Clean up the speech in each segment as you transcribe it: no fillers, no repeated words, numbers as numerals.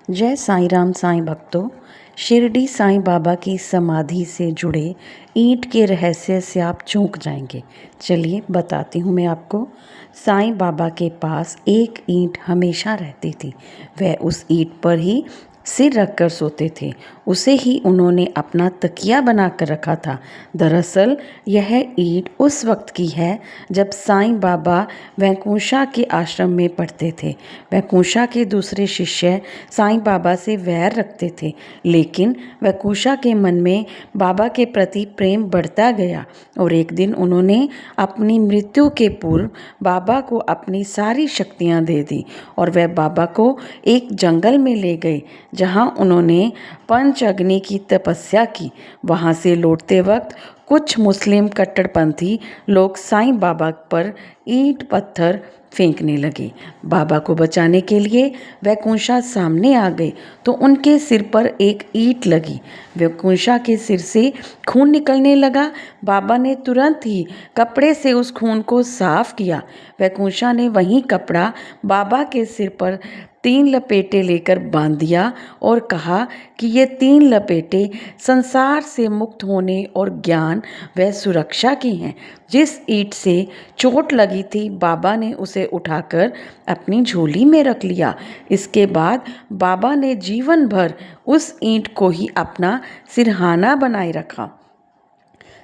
जय साईं राम साईं भक्तों। शिरडी साईं बाबा की समाधि से जुड़े ईंट के रहस्य से आप चौंक जाएंगे। चलिए बताती हूँ मैं आपको। साईं बाबा के पास एक ईंट हमेशा रहती थी। वह उस ईंट पर ही सिर रखकर सोते थे। उसे ही उन्होंने अपना तकिया बनाकर रखा था। दरअसल यह ईंट उस वक्त की है जब साईं बाबा वैकुंठा के आश्रम में पढ़ते थे। वैकुंठा के दूसरे शिष्य साईं बाबा से वैर रखते थे, लेकिन वैकुंठा के मन में बाबा के प्रति प्रेम बढ़ता गया और एक दिन उन्होंने अपनी मृत्यु के पूर्व बाबा को अपनी सारी शक्तियां दे दी और वह बाबा को एक जंगल में ले गए, जहां उन्होंने पंच अग्नि की तपस्या की। वहां से लौटते वक्त कुछ मुस्लिम कट्टरपंथी लोग साईं बाबा पर ईंट पत्थर फेंकने लगे। बाबा को बचाने के लिए वैकुंठा सामने आ गए तो उनके सिर पर एक ईंट लगी। वैकुंठा के सिर से खून निकलने लगा। बाबा ने तुरंत ही कपड़े से उस खून को साफ किया। वैकुंठा ने वही कपड़ा बाबा के सिर पर 3 लपेटे लेकर बांध दिया और कहा कि ये 3 लपेटे संसार से मुक्त होने और ज्ञान व सुरक्षा की हैं। जिस ईंट से चोट लगी थी, बाबा ने उसे उठाकर अपनी झोली में रख लिया। इसके बाद बाबा ने जीवन भर उस ईंट को ही अपना सिरहाना बनाए रखा।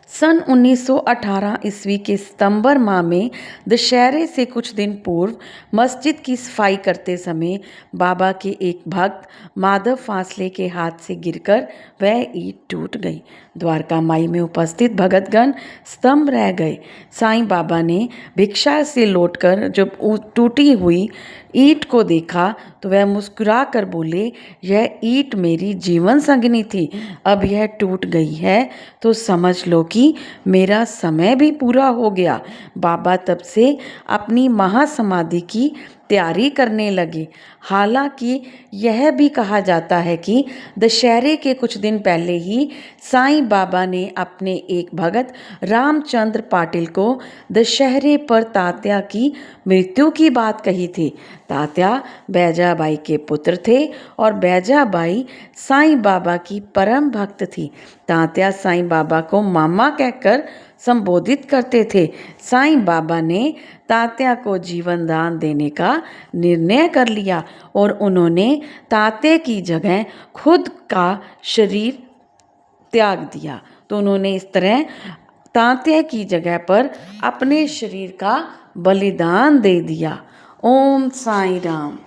सन 1918 ईस्वी के सितंबर माह में दशहरे से कुछ दिन पूर्व मस्जिद की सफाई करते समय बाबा के एक भक्त माधव फासले के हाथ से गिरकर वह ईंट टूट गई। द्वारका माई में उपस्थित भगतगण स्तंभ रह गए। साईं बाबा ने भिक्षा से लौटकर जब टूटी हुई ईंट को देखा तो वह मुस्कुरा कर बोले, यह ईंट मेरी जीवन संगिनी थी, अब यह टूट गई है तो समझ लो कि मेरा समय भी पूरा हो गया। बाबा तब से अपनी महासमाधि की तैयारी करने लगे। हालांकि यह भी कहा जाता है कि दशहरे के कुछ दिन पहले ही साईं बाबा ने अपने एक भगत रामचंद्र पाटिल को दशहरे पर तात्या की मृत्यु की बात कही थी। तात्या बैजाबाई के पुत्र थे और बैजाबाई साईं बाबा की परम भक्त थी। तात्या साईं बाबा को मामा कहकर संबोधित करते थे। साईं बाबा ने तात्या को जीवन दान देने का निर्णय कर लिया और उन्होंने तात्या की जगह खुद का शरीर त्याग दिया। तो उन्होंने इस तरह तात्या की जगह पर अपने शरीर का बलिदान दे दिया। ओम साईं राम।